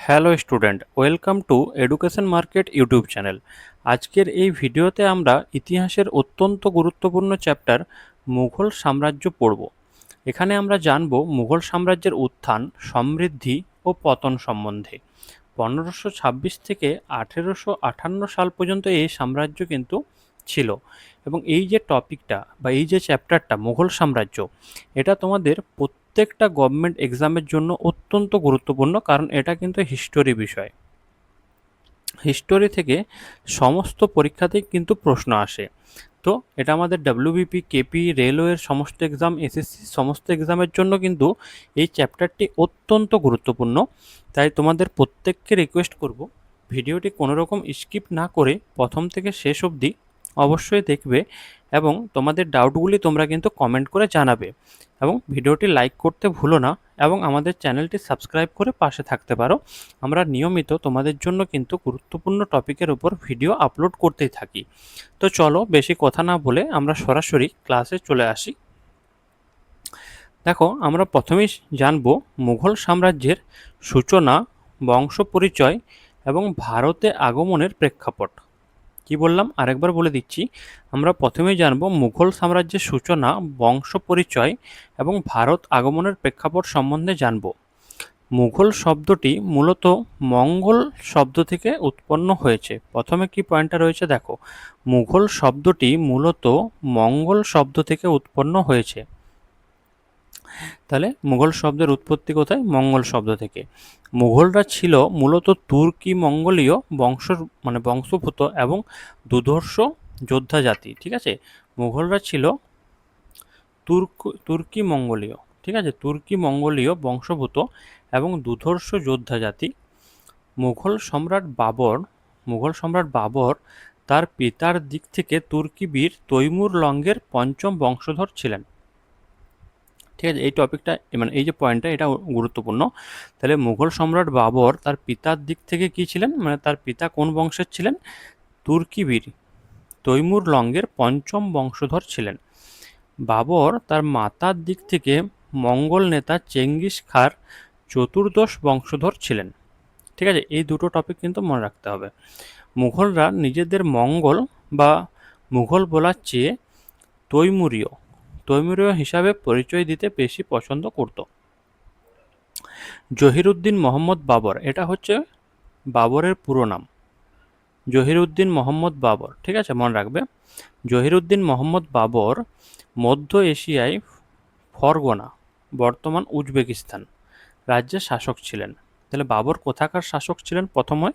Hello student, welcome to education market YouTube channel. আজকের এই ভিডিওতে আমরা ইতিহাসের অত্যন্ত গুরুত্বপূর্ণ চ্যাপ্টার মুঘল সাম্রাজ্য পড়ব। এখানে আমরা জানব মুঘল সাম্রাজ্যের উত্থান, সমৃদ্ধি ও পতন সম্বন্ধে। 1526 থেকে 1858 সাল পর্যন্ত এই সাম্রাজ্য কিন্তু ছিল। এবং এই যে টপিকটা বা এই যে চ্যাপ্টারটা মুঘল সাম্রাজ্য, এটা তোমাদের প্রত্যেকটা গভর্নমেন্ট এক্সামের জন্য অত্যন্ত গুরুত্বপূর্ণ, কারণ এটা কিন্তু হিস্টোরি বিষয়। হিস্টোরি থেকে সমস্ত পরীক্ষাতেই কিন্তু প্রশ্ন আসে। তো এটা আমাদের ডাব্লিউবিপি, কেপি, রেলওয়ের সমস্ত এক্সাম, এসএসসি সমস্ত এক্সামের জন্য কিন্তু এই চ্যাপ্টারটি অত্যন্ত গুরুত্বপূর্ণ। তাই তোমাদের প্রত্যেককে রিকোয়েস্ট করব, ভিডিওটি কোনো রকম স্কিপ না করে প্রথম থেকে শেষ অবধি অবশ্যই দেখবে এবং তোমাদের ডাউটগুলি তোমরা কিন্তু কমেন্ট করে জানাবে এবং ভিডিওটি লাইক করতে ভুলো না এবং আমাদের চ্যানেলটি সাবস্ক্রাইব করে পাশে থাকতে পারো। আমরা নিয়মিত তোমাদের জন্য কিন্তু গুরুত্বপূর্ণ টপিকের উপর ভিডিও আপলোড করতেই থাকি। তো চলো বেশি কথা না বলে আমরা সরাসরি ক্লাসে চলে আসি। দেখো, আমরা প্রথমেই জানব মুঘল সাম্রাজ্যের সূচনা, বংশ পরিচয় এবং ভারতে আগমনের প্রেক্ষাপট। কি বললাম আরেকবার বলে দিচ্ছি। আমরা প্রথমেই জানব মুঘল সাম্রাজ্যের সূচনা, বংশ পরিচয় এবং ভারত আগমনের প্রেক্ষাপট সম্বন্ধে জানব। মুঘল শব্দটি মূলত মঙ্গল শব্দ থেকে উৎপন্ন হয়েছে। প্রথমে কি পয়েন্টটা রয়েছে দেখো, মুঘল শব্দটি মূলত মঙ্গল শব্দ থেকে উৎপন্ন হয়েছে। তাহলে মুঘল শব্দের উৎপত্তি কোথায়? মঙ্গল শব্দ থেকে। মুঘলরা ছিল মূলত তুর্কি মঙ্গোলীয় বংশভূত এবং দুর্ধর্ষ যোদ্ধা জাতি। ঠিক আছে, মুঘলরা ছিল তুর্কি মঙ্গোলীয়, ঠিক আছে, তুর্কি মঙ্গোলীয় বংশভূত এবং দুর্ধর্ষ যোদ্ধা জাতি। মুঘল সম্রাট বাবর তার পিতার দিক থেকে তুর্কি বীর তৈমুর লঙ্গের পঞ্চম বংশধর ছিলেন। ঠিক আছে, এই টপিকটা এই যে পয়েন্টটা এটা গুরুত্বপূর্ণ। তাহলে মুঘল সম্রাট বাবর তার পিতার দিক থেকে কি ছিলেন, তার পিতা কোন বংশের ছিলেন? তুর্কি বীর তৈমুর লঙ্গের পঞ্চম বংশধর ছিলেন। বাবর তার মাতার দিক থেকে মঙ্গল নেতা চেঙ্গিস খাঁর চতুর্দশ বংশধর ছিলেন। ঠিক আছে, এই দুটো টপিক কিন্তু মনে রাখতে হবে। মুঘলরা নিজেদের মঙ্গল বা মুঘল বলার চেয়ে তৈমুরীয় তৈমুরীয় হিসাবে পরিচয় দিতে বেশি পছন্দ করত। জহিরুদ্দিন মোহাম্মদ বাবর, এটা হচ্ছে বাবরের পুরো নাম, জহিরুদ্দিন মোহাম্মদ বাবর। ঠিক আছে, মনে রাখবে। জহিরুদ্দিন মোহাম্মদ বাবর মধ্য এশিয়ায় ফরগনা, বর্তমান উজবেকিস্তান রাজ্যের শাসক ছিলেন। তাহলে বাবর কোথাকার শাসক ছিলেন? প্রথমে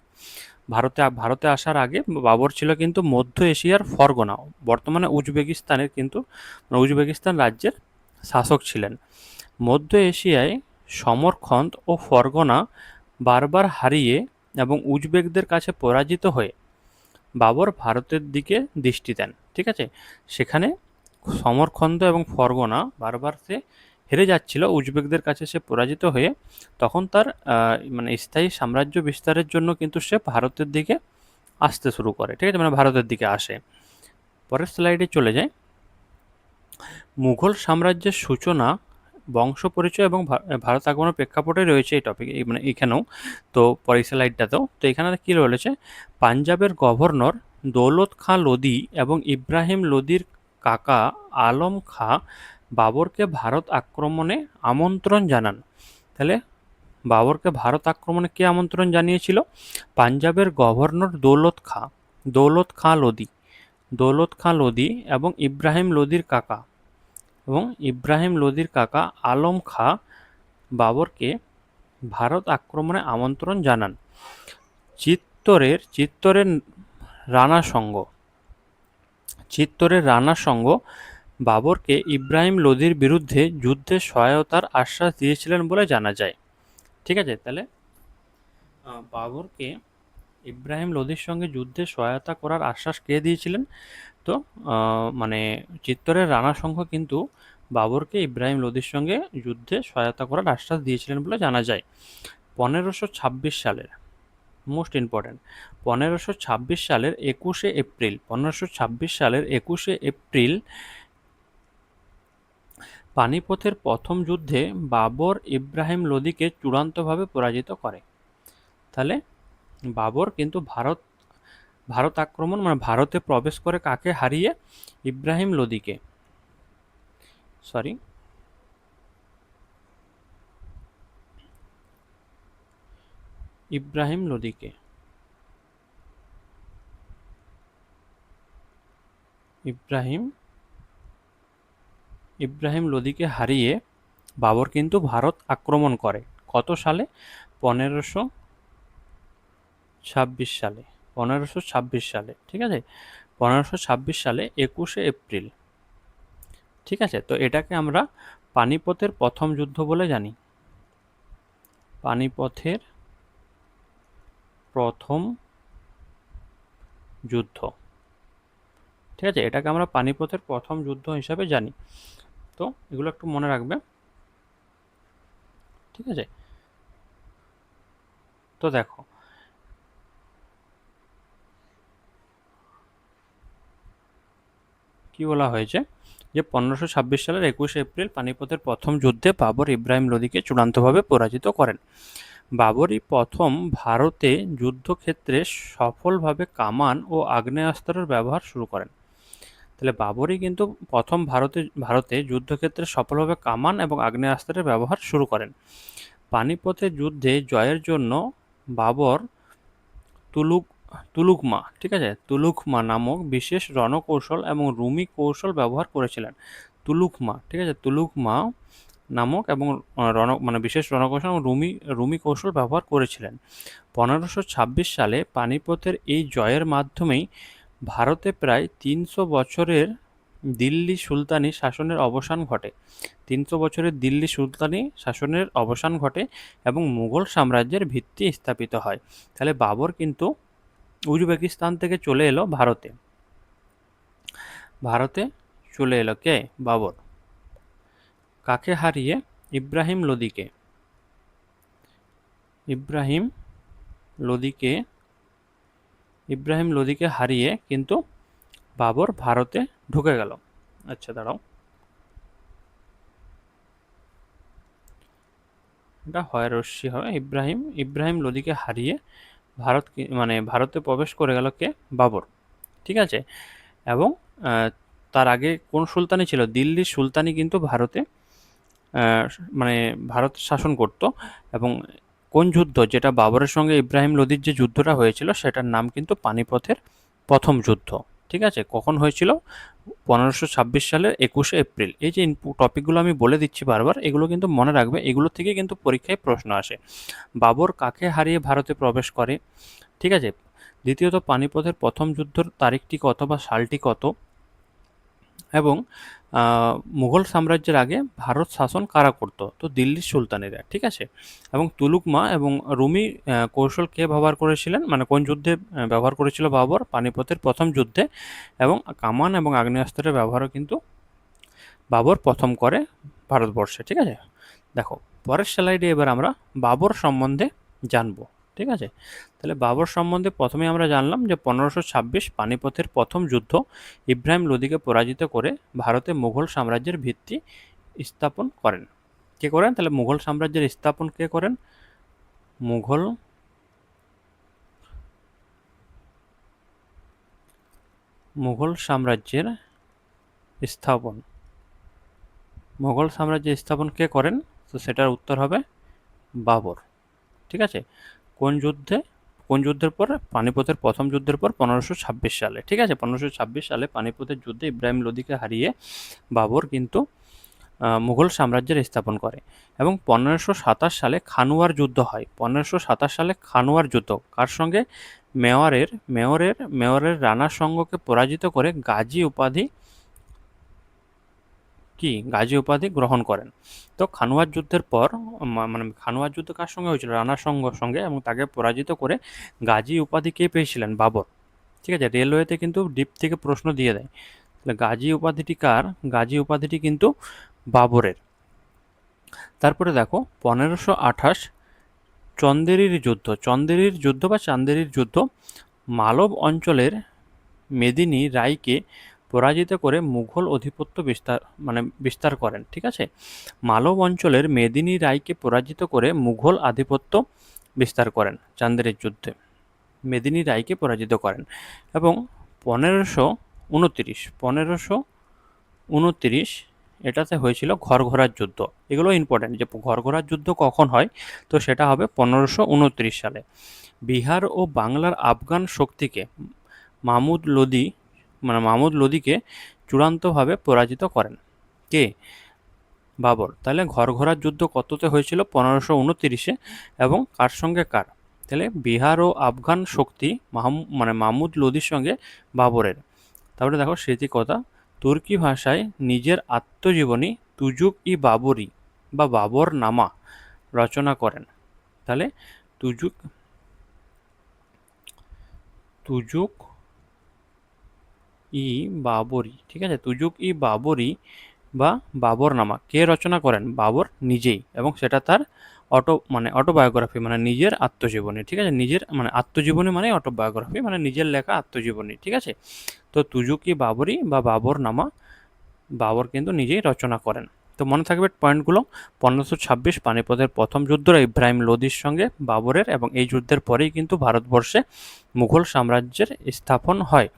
ভারতে আসার আগে বাবর ছিল কিন্তু মধ্য এশিয়ার ফরগনা, বর্তমানে উজবেকিস্তানের কিন্তু উজবেকিস্তান রাজ্যের শাসক ছিলেন। মধ্য এশিয়ায় সমরখন্দ ও ফরগনা বারবার হারিয়ে এবং উজবেকদের কাছে পরাজিত হয়ে বাবর ভারতের দিকে দৃষ্টি দেন। ঠিক আছে, সেখানে সমরখন্দ এবং ফরগনা বারবার সে হেরে যাচ্ছিল, উজবেকদের কাছে সে পরাজিত হয়ে তখন তার স্থায়ী সাম্রাজ্য বিস্তারের জন্য কিন্তু সে ভারতের দিকে আসতে শুরু করে। ঠিক আছে, ভারতের দিকে আসে। পরের স্লাইডে চলে যায়। মুঘল সাম্রাজ্যের সূচনা, বংশ পরিচয় এবং ভারত আগমনের প্রেক্ষাপটে রয়েছে এই টপিক, এখানেও। তো পরের স্লাইডটাতেও তো এখানে কি রয়েছে, পাঞ্জাবের গভর্নর দৌলত খাঁ লোদি এবং ইব্রাহিম লোদির কাকা আলম খাঁ বাবরকে ভারত আক্রমণে আমন্ত্রণ জানান। তাহলে বাবরকে ভারত আক্রমণে কে আমন্ত্রণ জানিয়েছিল? পাঞ্জাবের গভর্নর দৌলত খাঁ লোদি এবং ইব্রাহিম লোদির কাকা আলম খাঁ বাবরকে ভারত আক্রমণে আমন্ত্রণ জানান। চিত্তরের রানা সঙ্গ বাবরকে ইব্রাহিম লোদির বিরুদ্ধে যুদ্ধে সহায়তার আশ্বাস দিয়েছিলেন বলে জানা যায়। ঠিক আছে, তাহলে বাবরকে ইব্রাহিম লোদির সঙ্গে যুদ্ধে সহায়তা করার আশ্বাস কে দিয়েছিলেন? তো চিত্তরের রানা সংঘ কিন্তু বাবরকে ইব্রাহিম লোদির সঙ্গে যুদ্ধে সহায়তা করার আশ্বাস দিয়েছিলেন বলে জানা যায়। 1526 সালের মোস্ট ইম্পর্ট্যান্ট, 1526 সালের 21শে এপ্রিল পানিপথের প্রথম যুদ্ধে বাবর ইব্রাহিম লোদিকে চূড়ান্তভাবে পরাজিত করে। তাহলে বাবর কিন্তু ভারত আক্রমণ মানে ভারতে প্রবেশ করে কাকে হারিয়ে? ইব্রাহিম লোদিকে। সরি, ইব্রাহিম লোদিকে। ইব্রাহিম লোদিকে হারিয়ে বাবর কিন্তু ভারত আক্রমণ করে। কত সালে? 1526 সালে। 1526 সালে, ঠিক আছে? 1526 সালে 21শে এপ্রিল। ঠিক আছে, তো এটাকে আমরা পানিপথের প্রথম যুদ্ধ বলে জানি। পানিপথের প্রথম যুদ্ধ, ঠিক আছে, এটাকে আমরা পানিপথের প্রথম যুদ্ধ হিসাবে জানি। তো এগুলো একটু মনে রাখবে, ঠিক আছে? তো দেখো, কি বলা হয়েছে যে 1526 সালের 21শে এপ্রিল পানিপথের প্রথম যুদ্ধে বাবর ইব্রাহিম লোদিকে চূড়ান্তভাবে পরাজিত করেন। বাবরই প্রথম ভারতে যুদ্ধক্ষেত্রে সফলভাবে কামান ও আগ্নেয়াস্ত্রের ব্যবহার শুরু করেন। তাহলে বাবরই কিন্তু প্রথম ভারতে যুদ্ধক্ষেত্রে সফলভাবে কামান এবং আগ্নেয়াস্ত্রের ব্যবহার শুরু করেন। পানিপথের যুদ্ধে জয়ের জন্য বাবর তুলুকমা, ঠিক আছে, তুলুকমা নামক বিশেষ রণকৌশল এবং রুমি কৌশল ব্যবহার করেছিলেন। তুলুকমা, ঠিক আছে, তুলুকমা নামক এবং মানে বিশেষ রণকৌশল এবং রুমি কৌশল ব্যবহার করেছিলেন। 1526 সালে পানিপথের এই জয়ের মাধ্যমেই ভারতে প্রায় 300 বছরের দিল্লি সুলতানি শাসনের অবসান ঘটে। 300 বছরের দিল্লি সুলতানি শাসনের অবসান ঘটে এবং মুঘল সাম্রাজ্যের ভিত্তি স্থাপিত হয়। তাহলে বাবর কিন্তু উজবেকিস্তান থেকে চলে এলো ভারতে। ভারতে চলে এলো কে? বাবর। কাকে হারিয়ে? ইব্রাহিম লোদিকে। ইব্রাহিম লোদিকে ইব্রাহিম লোদিকে হারিয়ে কিন্তু বাবর ভারতে ঢুকে গেল। আচ্ছা দাঁড়াও, এটা হয় রশ্মি হবে। ইব্রাহিম লোদিকে হারিয়ে মানে ভারতে প্রবেশ করে গেল কে? বাবর, ঠিক আছে। এবং তার আগে কোন সুলতানি ছিল? দিল্লির সুলতানি কিন্তু ভারতে মানে ভারত শাসন করত। এবং কোন যুদ্ধ? যেটা বাবরের সঙ্গে ইব্রাহিম লোদির যে যুদ্ধটা হয়েছিল সেটার নাম কিন্তু পানিপথের প্রথম যুদ্ধ। ঠিক আছে, কখন হয়েছিল? 1526 সালের 21শে এপ্রিল। এই যে টপিকগুলো আমি বলে দিচ্ছি বারবার, এগুলো কিন্তু মনে রাখবে, এগুলো থেকে কিন্তু পরীক্ষায় প্রশ্ন আসে। বাবর কাকে হারিয়ে ভারতে প্রবেশ করে? ঠিক আছে। দ্বিতীয়ত, পানিপথের প্রথম যুদ্ধের তারিখটি কত বা সালটি কত? এবং মুঘল সাম্রাজ্যের আগে ভারত শাসন কারা করতো? তো দিল্লির সুলতানেরা, ঠিক আছে। এবং তুলুকমা এবং রুমি কৌশল কে ব্যবহার করেছিলেন, মানে কোন যুদ্ধে ব্যবহার করেছিল বাবর? পানিপথের প্রথম যুদ্ধে। এবং কামান এবং আগ্নেয়াস্ত্রের ব্যবহারও কিন্তু বাবর প্রথম করে ভারতবর্ষে, ঠিক আছে। দেখো, পরের স্লাইডে এবার আমরা বাবর সম্বন্ধে জানবো, ঠিক আছে। তাহলে বাবর সম্বন্ধে প্রথমে আমরা জানলাম যে 1526 পানিপথের প্রথম যুদ্ধ ইব্রাহিম লোদিকে পরাজিত করে ভারতে মুঘল সাম্রাজ্যের ভিত্তি স্থাপন করেন। কে করেন? তাহলে মুঘল সাম্রাজ্যের স্থাপন কে করেন? মুঘল সাম্রাজ্যের স্থাপন কে করেন? তো সেটার উত্তর হবে বাবর, ঠিক আছে। কোন যুদ্ধে? কোন যুদ্ধের পর? পানিপথের প্রথম যুদ্ধের পর 1526 সালে, ঠিক আছে। 1526 সালে পানিপথের যুদ্ধে ইব্রাহিম লোদিকে হারিয়ে বাবর কিন্তু মুঘল সাম্রাজ্যের স্থাপন করে। এবং 1527 সালে খানুয়ার যুদ্ধ হয়। 1527 সালে খানুয়ার যুদ্ধ কার সঙ্গে? মেওয়ারের রানার সঙ্গকে পরাজিত করে গাজী উপাধি গ্রহণ করেন। তো খানুয়ার যুদ্ধের পর মানে খানুয়ার যুদ্ধ কার সঙ্গে হয়েছিল? রানার সঙ্গে, এবং তাকে পরাজিত করে গাজী উপাধি কে পেয়েছিলেন? বাবর, ঠিক আছে। রেলওয়েতে কিন্তু ডিপ থেকে প্রশ্ন দিয়ে দেয়। তাহলে গাজী উপাধিটি কার? গাজী উপাধিটি কিন্তু বাবরের। তারপরে দেখো, 1528 চন্দেরির যুদ্ধ মালব অঞ্চলের মেদিনী রায়কে পরাজিত করে মুঘল আধিপত্য বিস্তার করেন, ঠিক আছে। মালব অঞ্চলের মেদিনী রায়কে পরাজিত করে মুঘল আধিপত্য বিস্তার করেন চান্দেরের যুদ্ধে, মেদিনী রায়কে পরাজিত করেন। এবং 1529 এটাতে হয়েছিল ঘরঘরার যুদ্ধ। এগুলো ইম্পর্টেন্ট যে ঘরঘরার যুদ্ধ কখন হয়, তো সেটা হবে 1529 সালে। বিহার ও বাংলার আফগান শক্তিকে মাহমুদ লোদি মাহমুদ লোদিকে চূড়ান্তভাবে পরাজিত করেন কে? বাবর। তাহলে ঘরঘরার যুদ্ধ কততে হয়েছিল? 1529-এ। এবং কার সঙ্গে কার? তাহলে বিহার ও আফগান শক্তি মাহমুদ লোদির সঙ্গে বাবরের। তারপরে দেখো স্মৃতিকথা, তুর্কি ভাষায় নিজের আত্মজীবনী তুজুক-ই বাবরি বা বাবর নামা রচনা করেন। তাহলে তুজুক তুজুক ই বাবরি, ঠিক আছে, তুজুক ই বাবরি বা বাবরনামা কে রচনা করেন? বাবর নিজেই, এবং সেটা তার অটোবায়োগ্রাফি, মানে নিজের আত্মজীবনী, ঠিক আছে, নিজের আত্মজীবনী মানে অটোবায়োগ্রাফি, মানে নিজের লেখা আত্মজীবনী, ঠিক আছে। তো তুজুক ই বাবরি বা বাবরনামা বাবর কিন্তু নিজেই রচনা করেন। তো মনে থাকবে পয়েন্টগুলো। 1526 পানিপথের প্রথম যুদ্ধ ইব্রাহিম লোদির সঙ্গে বাবরের, এবং এই যুদ্ধের পরেই কিন্তু ভারতবর্ষে মুঘল সাম্রাজ্যের স্থাপন হয়।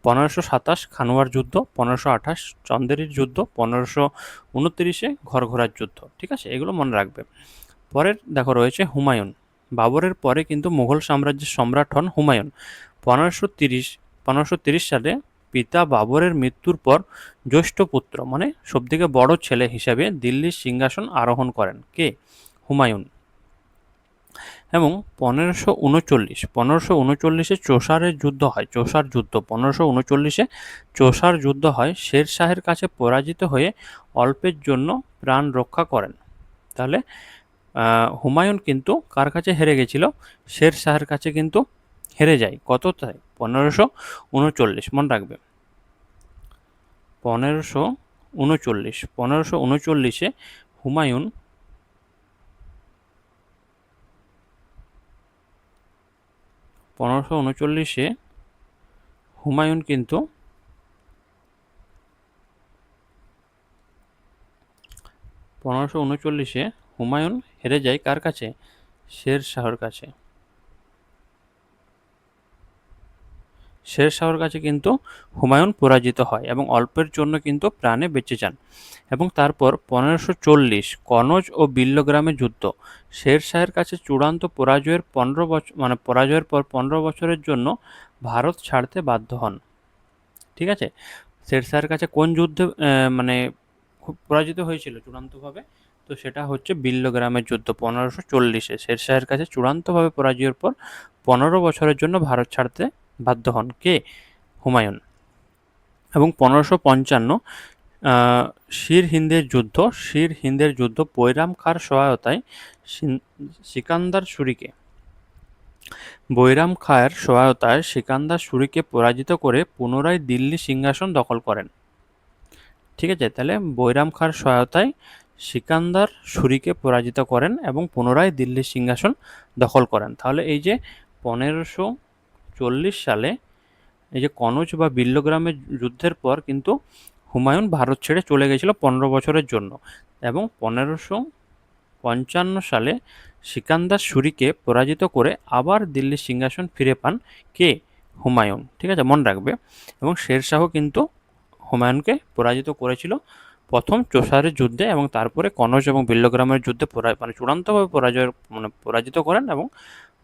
1527 খানুয়ার যুদ্ধ, 1528 চন্দেরির যুদ্ধ, 1529 ঘরঘরার যুদ্ধ, ঠিক আছে, এগুলো মনে রাখবে। পরের দেখো রয়েছে হুমায়ুন। বাবরের পরে কিন্তু মুঘল সাম্রাজ্যের সম্রাট হন হুমায়ুন। 1530 সালে পিতা বাবরের মৃত্যুর পর জ্যেষ্ঠ পুত্র মানে সবথেকে বড় ছেলে হিসেবে দিল্লির সিংহাসন আরোহণ করেন কে? হুমায়ুন। এবং 1539 চৌসারের যুদ্ধ হয়, চৌসার যুদ্ধ 1539 চৌসার যুদ্ধ হয়। শের শাহের কাছে পরাজিত হয়ে অল্পের জন্য প্রাণ রক্ষা করেন। তাহলে হুমায়ুন কিন্তু কার কাছে হেরে গেছিল? শের শাহের কাছে কিন্তু হেরে যায়। কতটায়? 1539, মনে রাখবে। 1539 হুমায়ুন 1539 হুমায়ুন কিন্তু 1539 হুমায়ুন হেরে যায় কার কাছে? শের শাহর কাছে। শের শাহর কাছে কিন্তু হুমায়ুন পরাজিত হয় এবং অল্পের জন্য কিন্তু প্রাণে বেঁচে যান। এবং তারপর 1540 কনৌজ ও বিল্লগ্রামের যুদ্ধ। শের শাহের কাছে চূড়ান্ত পরাজয়ের পর 15 বছরের জন্য ভারত ছাড়তে বাধ্য হন। ঠিক আছে, শের শাহের কাছে কোন যুদ্ধে খুব পরাজিত হয়েছিল চূড়ান্তভাবে? তো সেটা হচ্ছে বিল্লগ্রামের যুদ্ধ 1540-এ। শের শাহের কাছে চূড়ান্তভাবে পরাজয়ের পর 15 বছরের জন্য ভারত ছাড়তে বাধ্য হন কে? হুমায়ুন। এবং 1555 সির যুদ্ধ বৈরাম খাঁর সহায়তায় সিকান্দার সুরিকে পরাজিত করে পুনরায় দিল্লি সিংহাসন দখল করেন। ঠিক আছে, তাহলে বৈরাম খাঁর সহায়তায় সিকান্দার সুরিকে পরাজিত করেন এবং পুনরায় দিল্লির সিংহাসন দখল করেন। তাহলে এই যে 1540 সালে এই যে কনৌজ বা বিল্লগ্রামের যুদ্ধের পর কিন্তু হুমায়ুন ভারত ছেড়ে চলে গেছিল 15 বছরের জন্য, এবং 1555 সালে সিকান্দার সুরিকে পরাজিত করে আবার দিল্লির সিংহাসন ফিরে পান কে? হুমায়ুন। ঠিক আছে, মনে রাখবে। এবং শেরশাহ কিন্তু হুমায়ুনকে পরাজিত করেছিল প্রথম চৌসারের যুদ্ধে, এবং তারপরে কনৌজ এবং বিল্লগ্রামের যুদ্ধে চূড়ান্তভাবে পরাজিত করেন এবং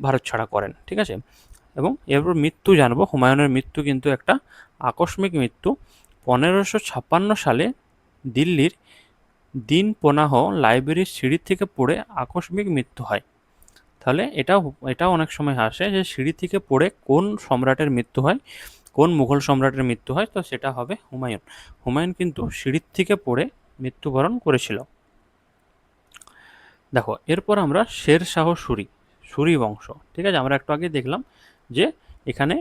ভারত ছাড়া করেন। ঠিক আছে, এবং এরপর মৃত্যু জানবো। হুমায়ুনের মৃত্যু কিন্তু একটা আকস্মিক মৃত্যু। 1556 সালে দিল্লির দিন পনাহ লাইব্রেরির সিঁড়ি থেকে পড়ে আকস্মিক মৃত্যু হয়। তাহলে এটাও অনেক সময় আসে যে সিঁড়ি থেকে পড়ে কোন সম্রাটের মৃত্যু হয়, কোন মুঘল সম্রাটের মৃত্যু হয়, তো সেটা হবে হুমায়ুন। হুমায়ুন কিন্তু সিঁড়ির থেকে পড়ে মৃত্যুবরণ করেছিল। দেখো এরপর আমরা শের শাহ সুরি বংশ। ঠিক আছে, আমরা একটু আগে দেখলাম যে এখানে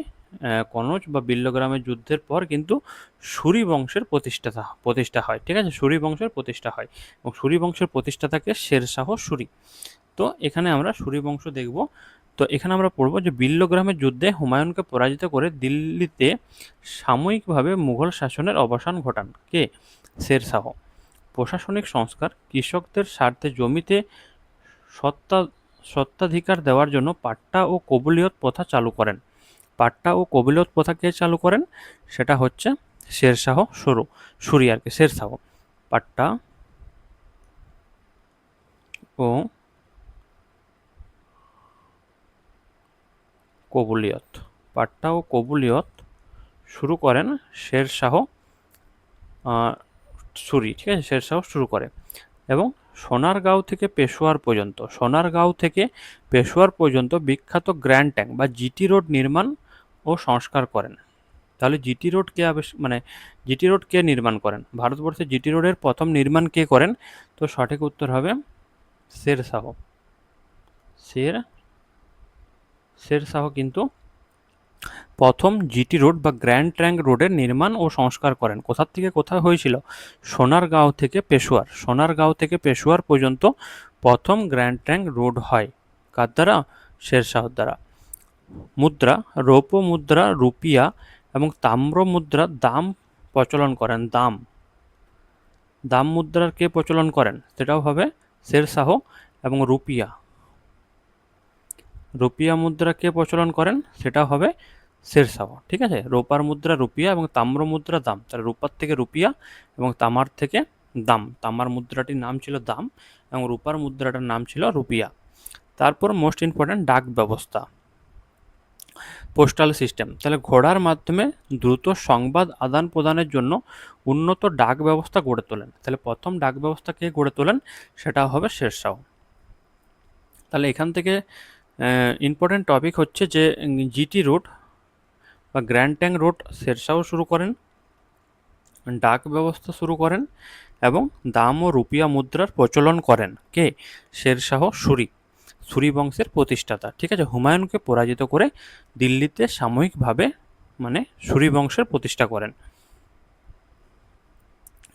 কনৌজ বা বিল্লগ্রামের যুদ্ধের পর কিন্তু সুরি বংশের প্রতিষ্ঠা হয়। ঠিক আছে, সুরি বংশের প্রতিষ্ঠা হয় এবং সুরি বংশের প্রতিষ্ঠাতাকে শের শাহ সুরি। তো এখানে আমরা সুরি বংশ দেখব। তো এখানে আমরা পড়ব যে বিল্লগ্রামের যুদ্ধে হুমায়ুনকে পরাজিত করে দিল্লিতে সাময়িকভাবে মুঘল শাসনের অবসান ঘটান কে? শের শাহ। প্রশাসনিক সংস্কার, কৃষকদের স্বার্থে জমিতে স্বত্বাধিকার দেওয়ার জন্য পাট্টা ও কবুলিয়ত প্রথা চালু করেন। পাট্টা ও কবুলিয়ত প্রথা কে চালু করেন? সেটা হচ্ছে শেরশাহ সুরি আর কি, শেরশাহ। পাট্টা ও কবুলিয়ত, পাট্টা ও কবুলিয়ত শুরু করেন শেরশাহ সুরি, ঠিক আছে, শেরশাহ শুরু করে। এবং সোনারগাঁও থেকে পেশোয়ার পর্যন্ত বিখ্যাত গ্র্যান্ড ট্যাঙ্ক বা জিটি রোড নির্মাণ ও সংস্কার করেন। তাহলে জিটি রোড কে নির্মাণ করেন? ভারতবর্ষে জিটি রোডের প্রথম নির্মাণ কে করেন? তো সঠিক উত্তর হবে শেরশাহ। শেরশাহ কিন্তু প্রথম জিটি রোড বা গ্র্যান্ড ট্র্যাঙ্ক রোডের নির্মাণ ও সংস্কার করেন। কোথা থেকে কোথায় হয়েছিল? সোনারগাঁও থেকে পেশোয়ার পর্যন্ত প্রথম গ্র্যান্ড ট্র্যাঙ্ক রোড হয় কার দ্বারা? শেরশাহর দ্বারা। মুদ্রা, রৌপ্য মুদ্রা, রুপিয়া এবং তাম্র মুদ্রার দাম প্রচলন করেন। দাম মুদ্রার কে প্রচলন করেন? সেটাও হবে শেরশাহ। এবং রুপিয়া মুদ্রা কে প্রচলন করেন? সেটা হবে শেরশাহ। ঠিক আছে, রূপার মুদ্রা রুপিয়া এবং তাম্র মুদ্রা দাম। তাহলে রূপার থেকে রুপিয়া এবং তামার থেকে দাম। তামার মুদ্রাটির নাম ছিল দাম এবং রূপার মুদ্রাটার নাম ছিল রুপিয়া। তারপর মোস্ট ইম্পর্ট্যান্ট ডাক ব্যবস্থা, পোস্টাল সিস্টেম। তাহলে ঘোড়ার মাধ্যমে দ্রুত সংবাদ আদান প্রদানের জন্য উন্নত ডাক ব্যবস্থা গড়ে তোলেন। তাহলে প্রথম ডাক ব্যবস্থা কে গড়ে তোলেন? সেটা হবে শেরশাহ। তাহলে এখান থেকে ইম্পর্ট্যান্ট টপিক হচ্ছে যে জিটি রোড বা গ্র্যান্ড ট্যাঙ্ক রোড শেরশাহ শুরু করেন, ডাক ব্যবস্থা শুরু করেন এবং দাম ও রুপিয়া মুদ্রার প্রচলন করেন কে? শেরশাহ সুরি বংশের প্রতিষ্ঠাতা। ঠিক আছে, হুমায়ুনকে পরাজিত করে দিল্লিতে সাময়িকভাবে সুরি বংশের প্রতিষ্ঠা করেন।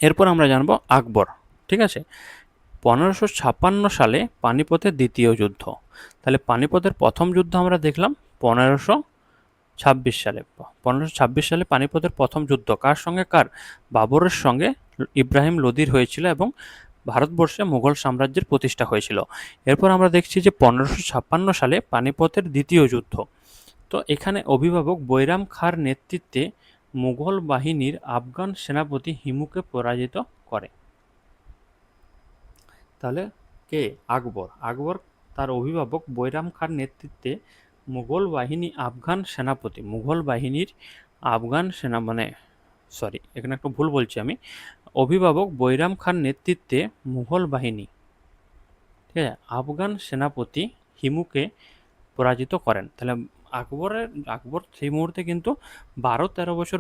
এরপর আমরা জানবো আকবর। ঠিক আছে, 1556 সালে পানিপথের দ্বিতীয় যুদ্ধ। তাহলে পানিপথের প্রথম যুদ্ধ আমরা দেখলাম 1526 সালে পানিপথের প্রথম যুদ্ধ কার সঙ্গে? বাবরের সঙ্গে ইব্রাহিম লোদির হয়েছিল এবং ভারতবর্ষে মুঘল সাম্রাজ্যের প্রতিষ্ঠা হয়েছিল। এরপর আমরা দেখছি যে 1556 সালে পানিপথের দ্বিতীয় যুদ্ধ। তো এখানে অভিভাবক বৈরাম খাঁর নেতৃত্বে মুঘল বাহিনীর আফগান সেনাপতি হিমুকে পরাজিত করে। তাহলে কে? আকবর তার অভিভাবক বৈরাম খাঁর নেতৃত্বে মুঘল বাহিনীর আফগান সেনা এখানে একটা ভুল বলছি আমি। অভিভাবক বৈরাম খাঁর নেতৃত্বে মুঘল বাহিনী, ঠিক আছে, আফগান সেনাপতি হিমুকে পরাজিত করেন। তাহলে আকবর সেই মুহূর্তে কিন্তু 12-13 বছর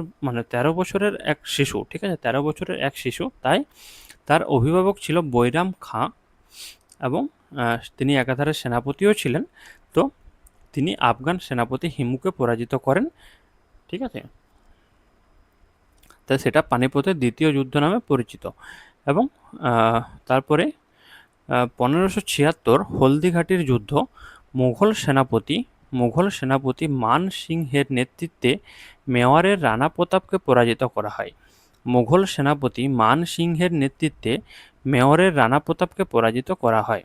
13 বছরের এক শিশু। ঠিক আছে, 13 বছরের এক শিশু, তাই তার অভিভাবক ছিল বৈরাম খাঁ এবং তিনি একাধারে সেনাপতিও ছিলেন। তো তিনি আফগান সেনাপতি হিমুকে পরাজিত করেন। ঠিক আছে, তাই সেটা পানিপথের দ্বিতীয় যুদ্ধ নামে পরিচিত। এবং তারপরে 1576 হলদিঘাটির যুদ্ধ। মুঘল সেনাপতি মান সিংহের নেতৃত্বে মেওয়ারের রানা প্রতাপকে পরাজিত করা হয়। মুঘল সেনাপতি মান সিংহের নেতৃত্বে মেওয়ারের রানা প্রতাপকে পরাজিত করা হয়।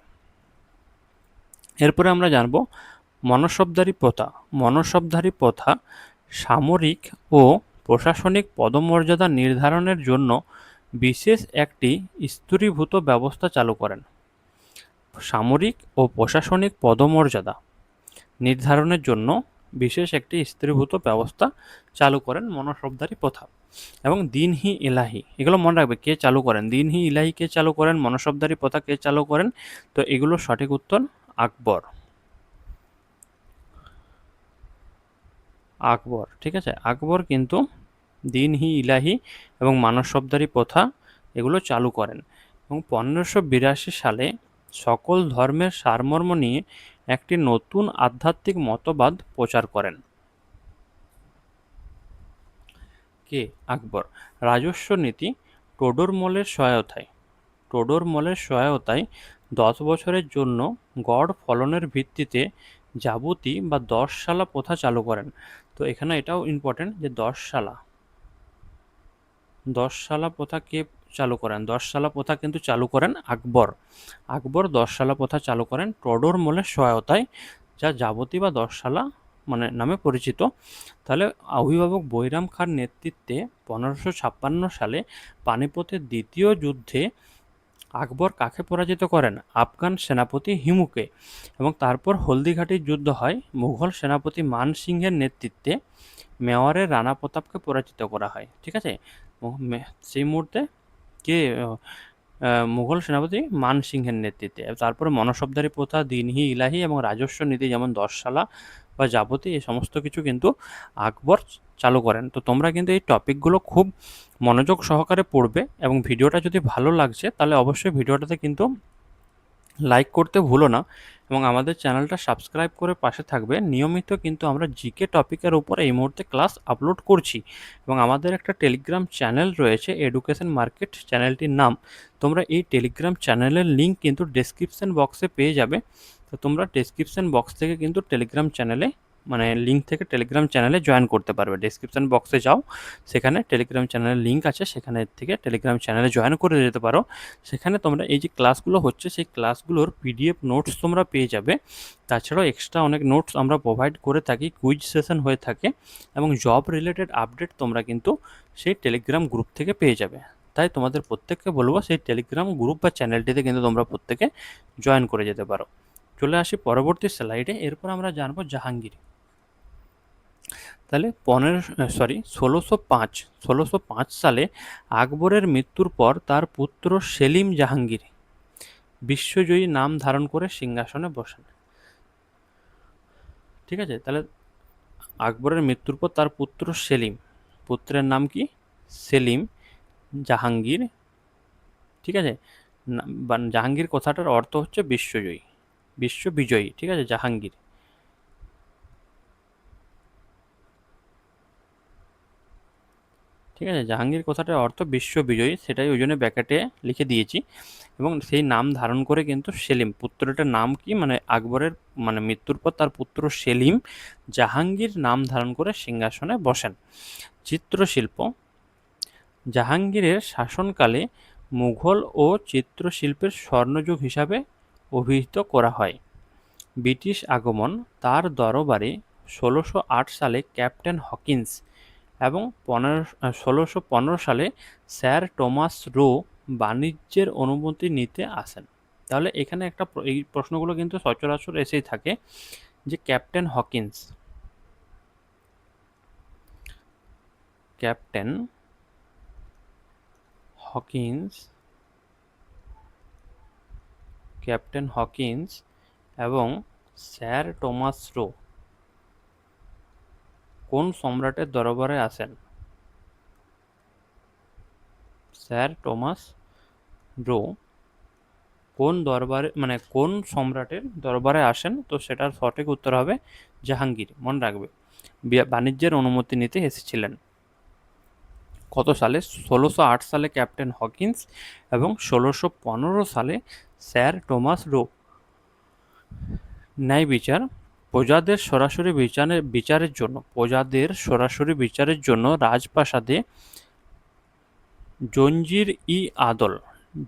এরপরে আমরা জানব মনসবদারি প্রথা সামরিক ও প্রশাসনিক পদমর্যাদা নির্ধারণের জন্য বিশেষ একটি স্থিরীভূত ব্যবস্থা চালু করেন। সামরিক ও প্রশাসনিক পদমর্যাদা নির্ধারণের জন্য বিশেষ একটি স্থিরীভূত ব্যবস্থা চালু করেন মনসবদারি প্রথা। এবং দিন-ই ইলাহি, এগুলো মনে রাখবে কে চালু করেন। দিন-ই ইলাহি কে চালু করেন, মনসবদারি প্রথা কে চালু করেন? তো এগুলোর সঠিক উত্তর আকবর। ঠিক আছে, আকবর কিন্তু দিন-ই ইলাহি এবং মানসবদারি প্রথা এগুলো চালু করেন। এবং 1582 সালে সকল ধর্মের সারমর্ম নিয়ে একটি নতুন আধ্যাত্মিক মতবাদ প্রচার করেন কে? আকবর। রাজস্ব নীতি টোডরমলের সহায়তায় 10 বছরের জন্য গড় ফলনের ভিত্তিতে জাবতি বা 10 শালা প্রথা চালু করেন। তো এখানে এটাও ইম্পর্টেন্ট যে 10 শালা প্রথা কে চালু করেন? 10 সালা প্রথা কিন্তু চালু করেন আকবর। আকবর 10 সালা প্রথা চালু করেন টোডরমলের সহায়তায়, যা যাবতী বা 10 সালা মানে নামে পরিচিত। তাহলে অভিভাবক বৈরাম খাঁর নেতৃত্বে 1556 সালে পানিপথের দ্বিতীয় যুদ্ধে আকবর কাকে পরাজিত করেন? আফগান সেনাপতি হিমুকে। এবং তারপর হলদিঘাটির যুদ্ধ হয়, মুঘল সেনাপতি মান সিংহের নেতৃত্বে মেওয়ারের রানা প্রতাপকে পরাজিত করা হয়। ঠিক আছে, সেই মুহূর্তে কে মুঘল সেনাপতি মান সিংহের নেতৃত্বে। তারপরে মনসবদারি প্রথা, দিনহি ইলাহি এবং রাজস্ব নীতি যেমন 10 সালা বা যাবতী, এই সমস্ত কিছু কিন্তু আকবর চালু করেন। তো তোমরা কিন্তু এই টপিকগুলো খুব মনোযোগ সহকারে পড়বে, এবং ভিডিওটা যদি ভালো লাগছে তাহলে অবশ্যই ভিডিওটাতে কিন্তু লাইক করতে ভুলো না, এবং আমাদের চ্যানেলটা সাবস্ক্রাইব করে পাশে থাকবে। নিয়মিত কিন্তু আমরা জিকে টপিকের উপর এই মুহূর্তে ক্লাস আপলোড করছি, এবং আমাদের একটা টেলিগ্রাম চ্যানেল রয়েছে, এডুকেশন মার্কেট চ্যানেলটির নাম। তোমরা এই টেলিগ্রাম চ্যানেলের লিঙ্ক কিন্তু ডেসক্রিপশন বক্সে পেয়ে যাবে। তো তোমরা ডেসক্রিপশন বক্স থেকে কিন্তু টেলিগ্রাম চ্যানেলে মানে লিঙ্ক থেকে টেলিগ্রাম চ্যানেলে জয়েন করতে পারবে। ডেসক্রিপশন বক্সে যাও, সেখানে টেলিগ্রাম চ্যানেলের লিঙ্ক আছে, সেখানে থেকে টেলিগ্রাম চ্যানেলে জয়েন করে যেতে পারো। সেখানে তোমরা এই যে ক্লাসগুলো হচ্ছে সেই ক্লাসগুলোর পিডিএফ নোটস তোমরা পেয়ে যাবে। তাছাড়াও এক্সট্রা অনেক নোটস আমরা প্রোভাইড করে থাকি, কুইজ সেশন হয়ে থাকে, এবং জব রিলেটেড আপডেট তোমরা কিন্তু সেই টেলিগ্রাম গ্রুপ থেকে পেয়ে যাবে। তাই তোমাদের প্রত্যেককে বলবো সেই টেলিগ্রাম গ্রুপ বা চ্যানেলটিতে কিন্তু তোমরা প্রত্যেকে জয়েন করে যেতে পারো। চলে আসি পরবর্তী স্লাইডে। এরপর আমরা জানবো জাহাঙ্গীর। তাহলে 1605 সালে আকবরের মৃত্যুর পর তার পুত্র সেলিম জাহাঙ্গীর বিশ্বজয়ী নাম ধারণ করে সিংহাসনে বসেন। ঠিক আছে, তাহলে আকবরের মৃত্যুর পর তার পুত্র সেলিম, পুত্রের নাম কি? সেলিম জাহাঙ্গীর। ঠিক আছে, জাহাঙ্গীর কথাটার অর্থ হচ্ছে বিশ্বজয়ী, বিশ্ববিজয়ী। ঠিক আছে, জাহাঙ্গীর। ঠিক আছে, জাহাঙ্গীর কথাটার অর্থ বিশ্ববিজয়ী, সেটাই ওই জন্য ব্যাকেটে লিখে দিয়েছি। এবং সেই নাম ধারণ করে কিন্তু সেলিম, পুত্রটার নাম কি মানে আকবরের মানে মৃত্যুর পর তার পুত্র সেলিম জাহাঙ্গীর নাম ধারণ করে সিংহাসনে বসেন। চিত্রশিল্প। জাহাঙ্গীরের শাসনকালে মুঘল ও চিত্রশিল্পের স্বর্ণযুগ হিসাবে অভিহিত করা হয়। ব্রিটিশ আগমন। তার দরবারে 1608 সালে ক্যাপ্টেন হকিন্স এবং 1615 সালে স্যার টমাস রো বাণিজ্যের অনুমতি নিতে আসেন। তাহলে এখানে একটা এই প্রশ্নগুলো কিন্তু সচরাচর এসেই থাকে, যে captain Hawkins, captain Hawkins, captain Hawkins এবং স্যার টমাস রো কোন সম্রাটের দরবারে আসেন? স্যার টমাস রো কোন দরবারে মানে কোন সম্রাটের দরবারে আসেন? তো সেটার সঠিক উত্তর হবে জাহাঙ্গীর। মনে রাখবে, বাণিজ্যের অনুমতি নিতে এসেছিলেন। কত সালে? 1608 সালে ক্যাপ্টেন হকিন্স এবং 1615 সালে স্যার টমাস রো। ন্যায় বিচার। প্রজাদের সরাসরি বিচারের জন্য রাজপ্রাসাদে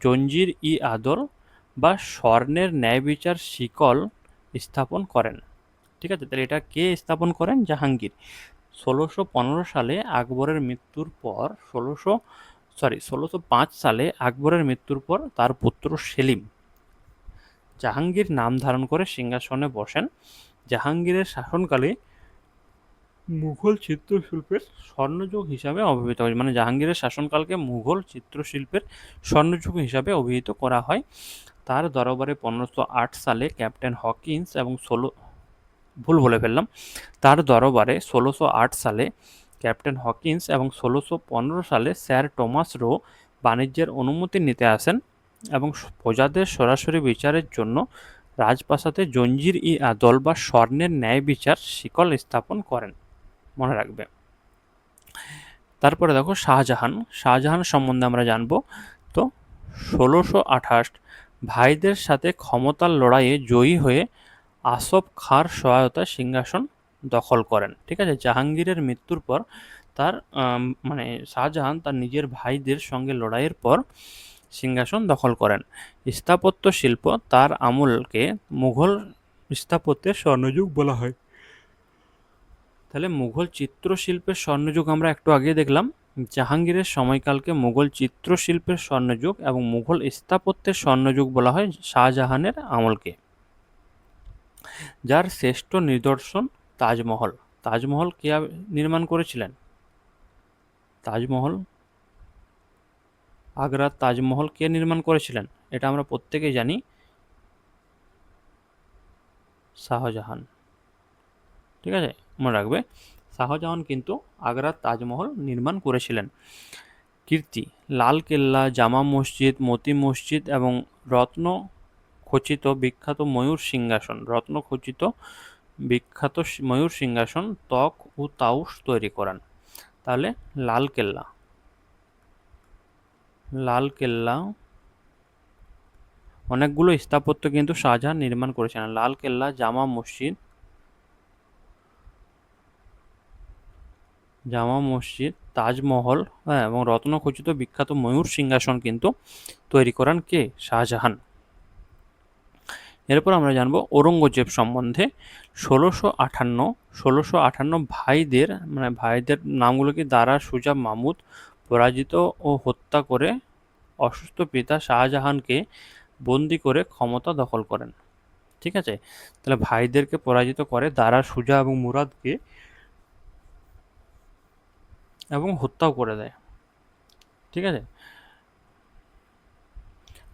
জঞ্জির-ই-আদল বা স্বর্ণের ন্যায় বিচার শিকল স্থাপন করেন। ঠিক আছে, তাহলে এটা কে স্থাপন করেন? জাহাঙ্গীর। 1615 সালে আকবরের মৃত্যুর পর 1605 সালে আকবরের মৃত্যুর পর তার পুত্র সেলিম জাহাঙ্গীর নাম ধারণ করে সিংহাসনে বসেন। জাহাঙ্গীরের শাসনকালে মুঘল চিত্রশিল্পের স্বর্ণযুগ হিসাবে অভিহিত হয়, মানে জাহাঙ্গীরের শাসনকালকে মুঘল চিত্রশিল্পের স্বর্ণযুগ হিসাবে অভিহিত করা হয়। তার দরবারে 1508 সালে ক্যাপ্টেন হকিন্স এবং তার দরবারে 1608 সালে ক্যাপ্টেন হকিন্স এবং 1615 সালে স্যার টমাস রো বাণিজ্যের অনুমতি নিতে আসেন এবং প্রজাদের সরাসরি বিচারের জন্য রাজপ্রাসাদে জঞ্জির-ই-আদল বা স্বর্ণের ন্যায় বিচার শিকল স্থাপন করেন। মনে রাখবে। তারপরে দেখো শাহজাহান সম্বন্ধে আমরা জানবো। তো 1628 ভাইদের সাথে ক্ষমতার লড়াইয়ে জয়ী হয়ে আসফ খাঁর সহায়তায় সিংহাসন দখল করেন। ঠিক আছে, জাহাঙ্গীরের মৃত্যুর পর তার মানে শাহজাহান তার নিজের ভাইদের সঙ্গে লড়াইয়ের পর সিংহাসন দখল করেন। স্থাপত্য শিল্প তার আমলকে মুঘল স্থাপত্যের স্বর্ণযুগ বলা হয়। তাহলে মুঘল চিত্রশিল্পের স্বর্ণযুগ আমরা একটু আগে দেখলাম। জাহাঙ্গীরের সময়কালকে মুঘল চিত্রশিল্পের স্বর্ণযুগ এবং মুঘল স্থাপত্যের স্বর্ণযুগ বলা হয় শাহজাহানের আমলকে। যার শ্রেষ্ঠ নিদর্শন তাজমহল। তাজমহল কে নির্মাণ করেছিলেন? তাজমহল, আগ্রার তাজমহল কে নির্মাণ করেছিলেন? এটা আমরা প্রত্যেকেই জানি, শাহজাহান। ঠিক আছে, মনে রাখবে শাহজাহান কিন্তু আগ্রার তাজমহল নির্মাণ করেছিলেন। কীর্তি: লালকেল্লা, জামা মসজিদ, মতি মসজিদ এবং রত্ন খচিত বিখ্যাত ময়ূর সিংহাসন, রত্নখচিত বিখ্যাত ময়ূর সিংহাসন তক ও তাউস তৈরি করান। তাহলে লালকেল্লা, লালকেল্লা অনেকগুলো স্থাপত্য কিন্তু শাহজাহান নির্মাণ করেছিলেন। লালকেল্লা, জামা মসজিদ, জামা মসজিদ, তাজমহল, হ্যাঁ, এবং রত্নখচিত বিখ্যাত ময়ূর সিংহাসন কিন্তু তৈরি করান কে? শাহজাহান। এরপর আমরা জানবো ঔরঙ্গজেব সম্বন্ধে। ১৬৫৮ ভাইদের মানে ভাইদের নামগুলো কি? দারা, সুজা, মামুদ পরাজিত ও হত্যা করে অসুস্থ পিতা শাহজাহানকে বন্দি করে ক্ষমতা দখল করেন। ঠিক আছে, তাহলে ভাইদেরকে পরাজিত করে দারা, সুজা এবং মুরাদকে, এবং হত্যাও করে দেয়। ঠিক আছে,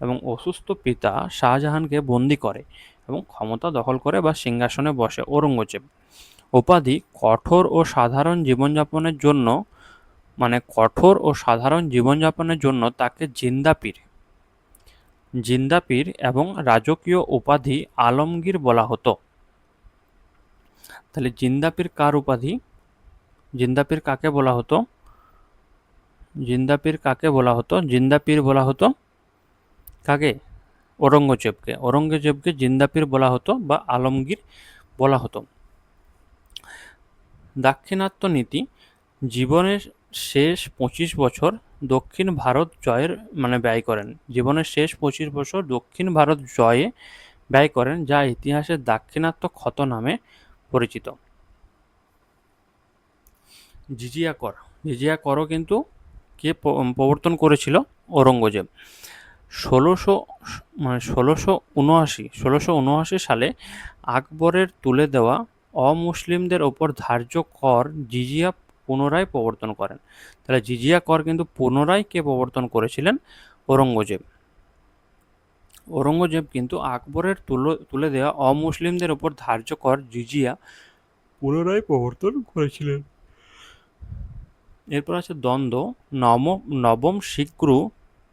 এবং অসুস্থ পিতা শাহজাহানকে বন্দি করে এবং ক্ষমতা দখল করে বা সিংহাসনে বসে ঔরঙ্গজেব। উপাধি: কঠোর ও সাধারণ জীবনযাপনের জন্য কঠোর ও সাধারণ জীবনযাপনের জন্য তাকে জিন্দা পীর এবং রাজকীয় উপাধি আলমগীর বলা হতো। তাহলে জিন্দা পীর কার উপাধি? জিন্দা পীর কাকে বলা হতো? জিন্দা পীর কাকে বলা হতো? জিন্দা পীর বলা হতো কাকে? ঔরঙ্গজেবকে। ঔরঙ্গজেবকে জিন্দা পীর বলা হতো বা আলমগীর বলা হতো। দাক্ষিণাত্য নীতি: জীবনের শেষ ২৫ বছর দক্ষিণ ভারত জয়ের ব্যয় করেন। জীবনের শেষ ২৫ বছর দক্ষিণ ভারত জয়ে ব্যয় করেন, যা ইতিহাসে দাক্ষিণাত্য ক্ষত নামে পরিচিত। জিজিয়া কর, জিজিয়া করও কিন্তু কে প্রবর্তন করেছিল? ঔরঙ্গজেব। ১৬৭৯ সালে আকবরের তুলে দেওয়া অমুসলিমদের ওপর ধার্য কর জিজিয়া পুনরায় প্রবর্তন করেন। তাহলে জিজিয়া কর কিন্তু পুনরায় কে প্রবর্তন করেছিলেন? ঔরঙ্গজেব। ঔরঙ্গজেব কিন্তু আকবরের তুলে দেওয়া অমুসলিমদের ওপর ধার্য কর জিজিয়া পুনরায় প্রবর্তন করেছিলেন। এরপর আছে দ্বন্দ্ব। নবম শিখগুরু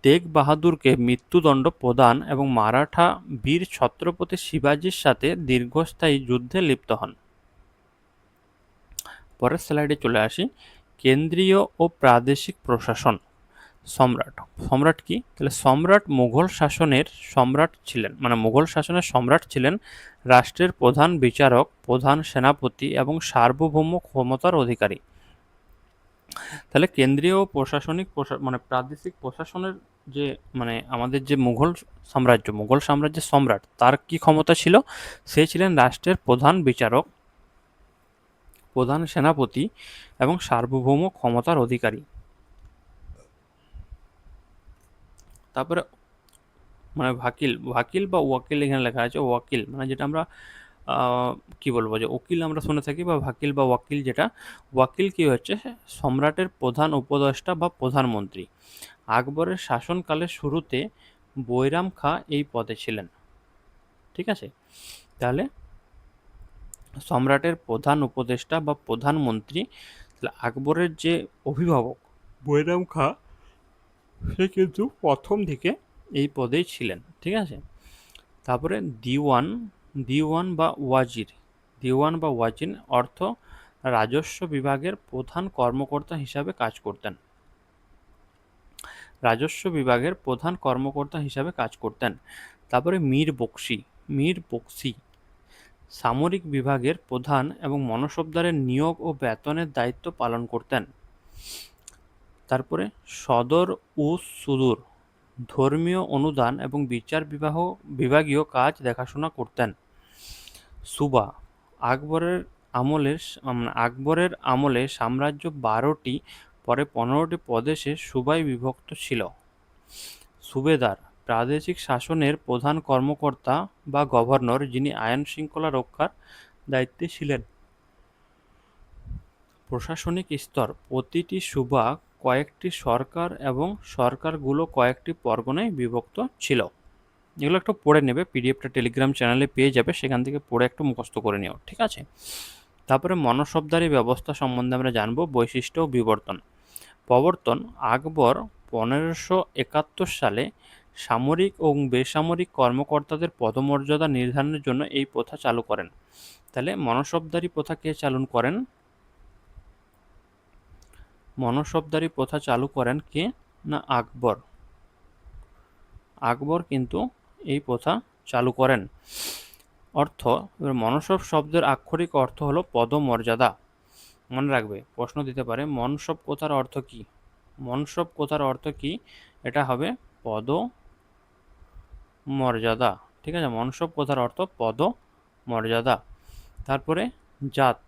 তেগ বাহাদুরকে মৃত্যুদণ্ড প্রদান এবং মারাঠা বীর ছত্রপতি শিবাজির সাথে দীর্ঘস্থায়ী যুদ্ধে লিপ্ত হন। পরের স্লাইডে চলে আসি। কেন্দ্রীয় ও প্রাদেশিক প্রশাসন। সম্রাট। সম্রাট কি? তাহলে সম্রাট মুঘল শাসনের সম্রাট ছিলেন, মুঘল শাসনের সম্রাট ছিলেন রাষ্ট্রের প্রধান বিচারক, প্রধান সেনাপতি এবং সার্বভৌম ক্ষমতার অধিকারী। তাহলে কেন্দ্রীয় প্রশাসনিক প্রাদেশিক প্রশাসনের যে আমাদের যে মুঘল সাম্রাজ্যের সম্রাট, তার কি ক্ষমতা ছিল? সে ছিলেন রাষ্ট্রের প্রধান বিচারক, প্রধান সেনাপতি এবং সার্বভৌম ক্ষমতার অধিকারী। তারপরে ভাকিল বা ওয়াকিল, এখানে লেখা আছে ওয়াকিল, যেটা আমরা কি বলবো, যে উকিল আমরা শুনে থাকি, বা ভাকিল বা ওয়াকিল, যেটা ওয়াকিল কি হচ্ছে? সম্রাটের প্রধান উপদেষ্টা বা প্রধানমন্ত্রী। আকবরের শাসনকালের শুরুতে বৈরাম খাঁ এই পদে ছিলেন। ঠিক আছে, তাহলে সম্রাটের প্রধান উপদেষ্টা বা প্রধানমন্ত্রী, তাহলে আকবরের যে অভিভাবক বৈরাম খাঁ, সে কিন্তু প্রথম দিকে এই পদেই ছিলেন। ঠিক আছে, তারপরে দিওয়ান বা ওয়াজির অর্থ রাজস্ব বিভাগের প্রধান কর্মকর্তা হিসাবে কাজ করতেন। তারপরে মীর বক্সি সামরিক বিভাগের প্রধান এবং মনসবদারের নিয়োগ ও বেতনের দায়িত্ব পালন করতেন। তারপরে সদর ও সুদূর ধর্মীয় অনুদান এবং বিচার বিভাগীয় কাজ দেখাশোনা করতেন। সুবা আকবরের আমলে সাম্রাজ্য 12টি পরে 15টি প্রদেশে সুবায় বিভক্ত ছিল। সুবেদার প্রাদেশিক শাসনের প্রধান কর্মকর্তা বা গভর্নর, যিনি আইন শৃঙ্খলা রক্ষার দায়িত্বে ছিলেন। প্রশাসনিক স্তর প্রতিটি সুবা কয়েকটি সরকার এবং সরকারগুলো কয়েকটি পরগনায় বিভক্ত ছিল। এগুলো একটু পড়ে নেবে, পিডিএফটা টেলিগ্রাম চ্যানেলে পেয়ে যাবে, সেখান থেকে পড়ে একটু মুখস্থ করে নিও, ঠিক আছে। তারপরে মনসবদারি ব্যবস্থা সম্বন্ধে আমরা জানবো, বৈশিষ্ট্য ও বিবর্তন। প্রবর্তন: আকবর 1571 সালে সামরিক ও বেসামরিক কর্মকর্তাদের পদমর্যাদা নির্ধারণের জন্য এই প্রথা চালু করেন। তাহলে মনসবদারি প্রথা কে চালু করেন? মনসবদারি প্রথা চালু করেন কে? না আকবর। আকবর কিন্তু এই প্রথা চালু করেন। অর্থ, মনসব শব্দের আক্ষরিক অর্থ হলো পদমর্যাদা। মনে রাখবে, প্রশ্ন দিতে পারে মনসব কথার অর্থ কি। মনসব কথার অর্থ কি? এটা হবে পদ মর্যাদা, ঠিক আছে। মনসব কথার অর্থ পদ মর্যাদা। তারপরে জাত,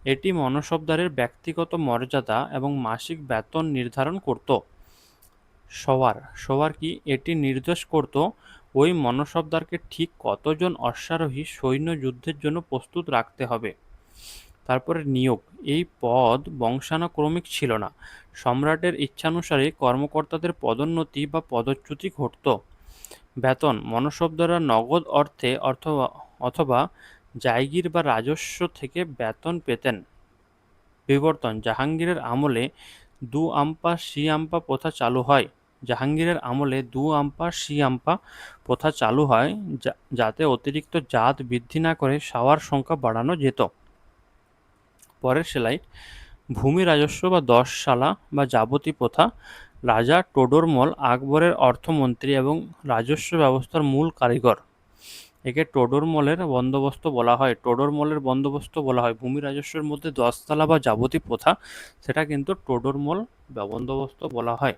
এটি মনসবদারের ব্যক্তিগত মর্যাদা এবং মাসিক বেতন নির্ধারণ করত। সওয়ার কি? এটি নির্দেশ করত ওই মনসবদারকে ঠিক কতজন অশ্বারোহী সৈন্য যুদ্ধের জন্য প্রস্তুত রাখতে হবে। তারপরে নিয়োগ, এই পদ বংশানুক্রমিক ছিল না, সম্রাটের ইচ্ছানুসারে কর্মকর্তাদের পদোন্নতি বা পদচ্যুতি ঘটত। বেতন, মনসবদাররা নগদ অর্থে অথবা জায়গির বা রাজস্ব থেকে বেতন পেতেন। বিবর্তন, জাহাঙ্গীরের আমলে দু আম্পা সি আম্পা প্রথা চালু হয়। জাহাঙ্গীরের আমলে দু আম্পা সি আম্পা প্রথা চালু হয়, যাতে অতিরিক্ত জাত বৃদ্ধি না করে সাওয়ার সংখ্যা বাড়ানো যেত। পরের স্লাইড, ভূমি রাজস্ব বা 10 সালা বা যাবতী প্রথা। রাজা টোডরমল আকবরের অর্থমন্ত্রী এবং রাজস্ব ব্যবস্থার মূল কারিগর। একে টোডরমলের বন্দোবস্ত বলা হয়। টোডরমলের বন্দোবস্ত বলা হয়। ভূমি রাজস্বের মধ্যে 10 তালা বা যাবতী প্রথা, সেটা কিন্তু টোডরমল বন্দোবস্ত বলা হয়।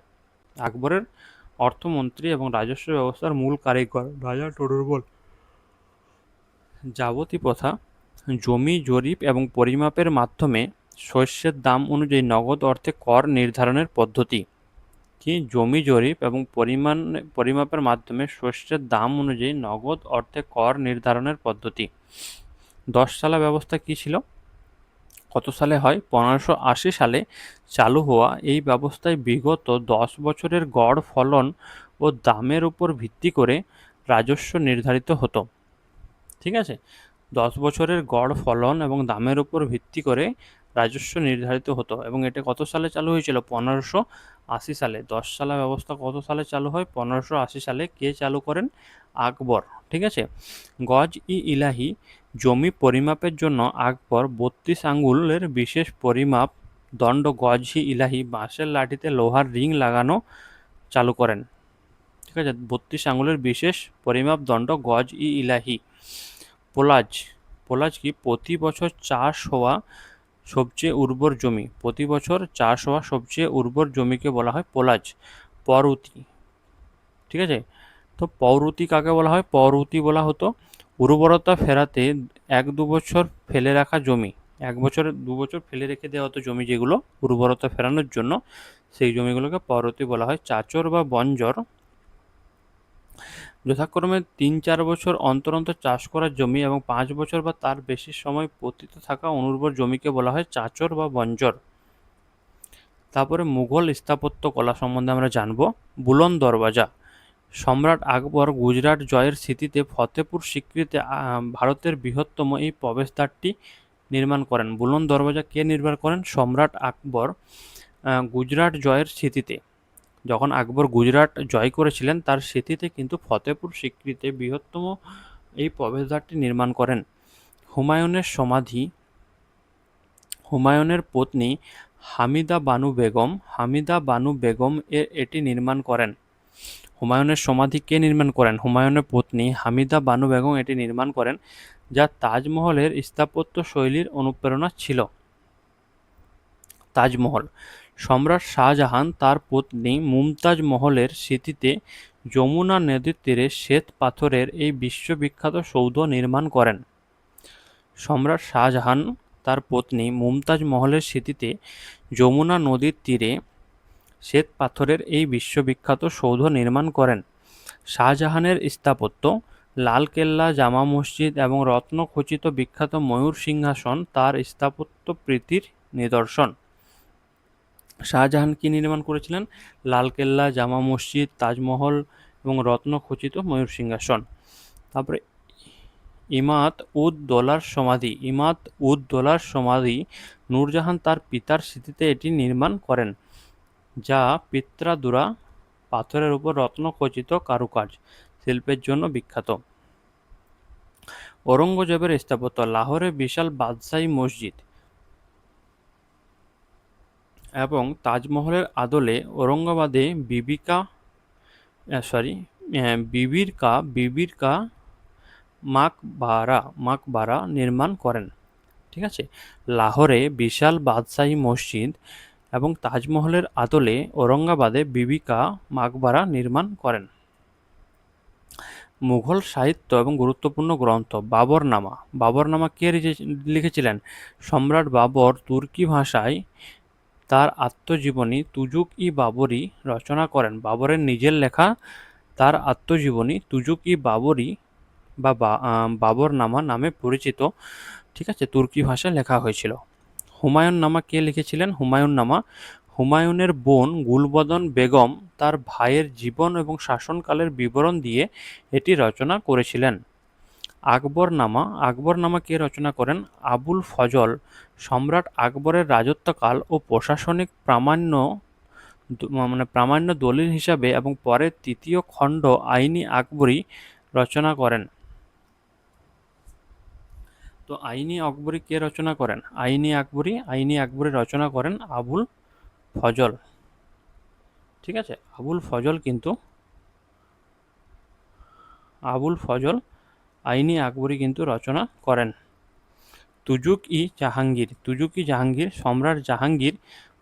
আকবরের অর্থমন্ত্রী এবং রাজস্ব ব্যবস্থার মূল কারিগর রাজা টোডরমল। যাবতী প্রথা, জমি জরিপ এবং পরিমাপের মাধ্যমে শস্যের দাম অনুযায়ী নগদ অর্থে কর নির্ধারণের পদ্ধতি। কি? জমি জরিপ এবং পরিমাপের মাধ্যমে শস্যের দাম অনুযায়ী নগদ অর্থে কর নির্ধারণের পদ্ধতি। 10 সালা ব্যবস্থা কি ছিল? কত সালে হয়? 1580 সালে চালু হওয়া এই ব্যবস্থায় বিগত 10 বছরের গড় ফলন ও দামের উপর ভিত্তি করে রাজস্ব নির্ধারিত হতো। ঠিক আছে, 10 বছরের গড় ফলন এবং দামের উপর ভিত্তি করে রাজস্ব নির্ধারিত হতো। এবং এটা কত সালে চালু হয়েছিল? 1580 সালে। 10 সালা ব্যবস্থা কত সালে চালু হয়? 1580 সালে। কে চালু করেন? আকবর। ঠিক আছে। গজ-ই-ইলাহি, জমি পরিমাপের জন্য আকবর 32 আঙ্গুলের বিশেষ পরিমাপ দণ্ড গজ-ই-ইলাহি বাঁশের লাঠিতে লোহার রিং লাগানো চালু করেন। ঠিক আছে, 32 আঙ্গুলের বিশেষ পরিমাপ দণ্ড গজ-ই-ইলাহি। পোলাজ কি? প্রতি বছর চাষ হওয়া সবচেয়ে উর্বর জমি। প্রতি বছর চাষ হওয়া সবচেয়ে উর্বর জমিকে বলা হয় পোলাজ। পরুতি, ঠিক আছে। তো পৌরুতি কাকে বলা হয়? পৌরুতি বলা হতো উর্বরতা ফেরাতে 1-2 বছর ফেলে রাখা জমি। 1 বছর 2 বছর ফেলে রেখে দেওয়া হতো জমি, যেগুলো উর্বরতা ফেরানোর জন্য, সেই জমিগুলোকে পরুতি বলা হয়। চাচর বা বঞ্জর, যথাক্রমে 3-4 বছর অন্তর অন্তর চাষ করার জমি এবং 5 বছর বা তার বেশি সময় পতিত থাকা অনুর্বর জমিকে বলা হয় চাচর বা বঞ্জর। তারপরে মুঘল স্থাপত্য কলা সম্বন্ধে আমরা জানব। বুলন দরওয়াজা, সম্রাট আকবর গুজরাট জয়ের স্মৃতিতে ফতেপুর সিক্রিতে ভারতের বৃহত্তম এই প্রবেশদ্বারটি নির্মাণ করেন। বুলন দরওয়াজা কে নির্মাণ করেন? সম্রাট আকবর গুজরাট জয়ের স্মৃতিতে, যখন আকবর গুজরাট জয় করেছিলেন তার স্মৃতিতে কিন্তু ফতেপুর সিক্রিতে বৃহত্তম এই প্রবেশদ্বারটি নির্মাণ করেন। হুমায়ুনের সমাধি, হুমায়ুনের পত্নী হামিদা বানু বেগম এটি নির্মাণ করেন। হুমায়ুনের সমাধি কে নির্মাণ করেন? হুমায়ুনের পত্নী হামিদা বানু বেগম এটি নির্মাণ করেন, যা তাজমহলের স্থাপত্য শৈলীর অনুপ্রেরণা ছিল। তাজমহল। সম্রাট শাহজাহান তার পত্নী মুমতাজ মহলের স্মৃতিতে যমুনা নদীর তীরে শ্বেত পাথরের এই বিশ্ববিখ্যাত সৌধ নির্মাণ করেন। সম্রাট শাহজাহান তার পত্নী মুমতাজ মহলের স্মৃতিতে যমুনা নদীর তীরে শ্বেত পাথরের এই বিশ্ববিখ্যাত সৌধ নির্মাণ করেন। শাহজাহানের স্থাপত্য, লালকেল্লা, জামা মসজিদ এবং রত্নখচিত বিখ্যাত ময়ূর সিংহাসন তার স্থাপত্য প্রীতির নিদর্শন। শাহজাহান কি নির্মাণ করেছিলেন? লালকেল্লা, জামা মসজিদ, তাজমহল এবং রত্নখচিত ময়ূর সিংহাসন। তারপরে ইমাদ উদ দৌলার সমাধি নূরজাহান তার পিতার স্মৃতিতে এটি নির্মাণ করেন, যা পিত্রাদুরা পাথরের উপর রত্নখচিত কারুকাজ শিল্পের জন্য বিখ্যাত। ঔরঙ্গজেবের স্থাপত্য, লাহোরে বিশাল বাদশাহী মসজিদ এবং তাজমহলের আদলে ঔরঙ্গাবাদে বিবির কা মাকবারা নির্মাণ করেন। ঠিক আছে, লাহোরে বিশাল বাদশাহী মসজিদ এবং তাজমহলের আদলে ঔরঙ্গাবাদে বিবি কা মাকবারা নির্মাণ করেন। মুঘল সাহিত্য এবং গুরুত্বপূর্ণ গ্রন্থ, বাবরনামা। বাবরনামা কে লিখেছিলেন? সম্রাট বাবর তুর্কি ভাষায় তার আত্মজীবনী তুজুক-ই-বাবরি রচনা করেন। বাবরের নিজের লেখা তার আত্মজীবনী তুজুক-ই-বাবরি বা বাবরনামা নামে পরিচিত। ঠিক আছে, তুর্কি ভাষায় লেখা হয়েছিল। হুমায়ুন নামা কে লিখেছিলেন? হুমায়ুন নামা হুমায়ুনের বোন গুলবদন বেগম তার ভাইয়ের জীবন এবং শাসনকালের বিবরণ দিয়ে এটি রচনা করেছিলেন। আকবরনামা কে রচনা করেন? আবুল ফজল সম্রাট আকবরের রাজত্বকাল ও প্রশাসনিক প্রামাণ্য দলিল হিসাবে এবং পরে তৃতীয় খণ্ড আইনি আকবরী রচনা করেন। তো আইনি আকবরী কে রচনা করেন? আইনি আকবরী রচনা করেন আবুল ফজল। ঠিক আছে, আবুল ফজল আইনি আকবরী কিন্তু রচনা করেন। তুজুক-ই-জাহাঙ্গীর সম্রাট জাহাঙ্গীর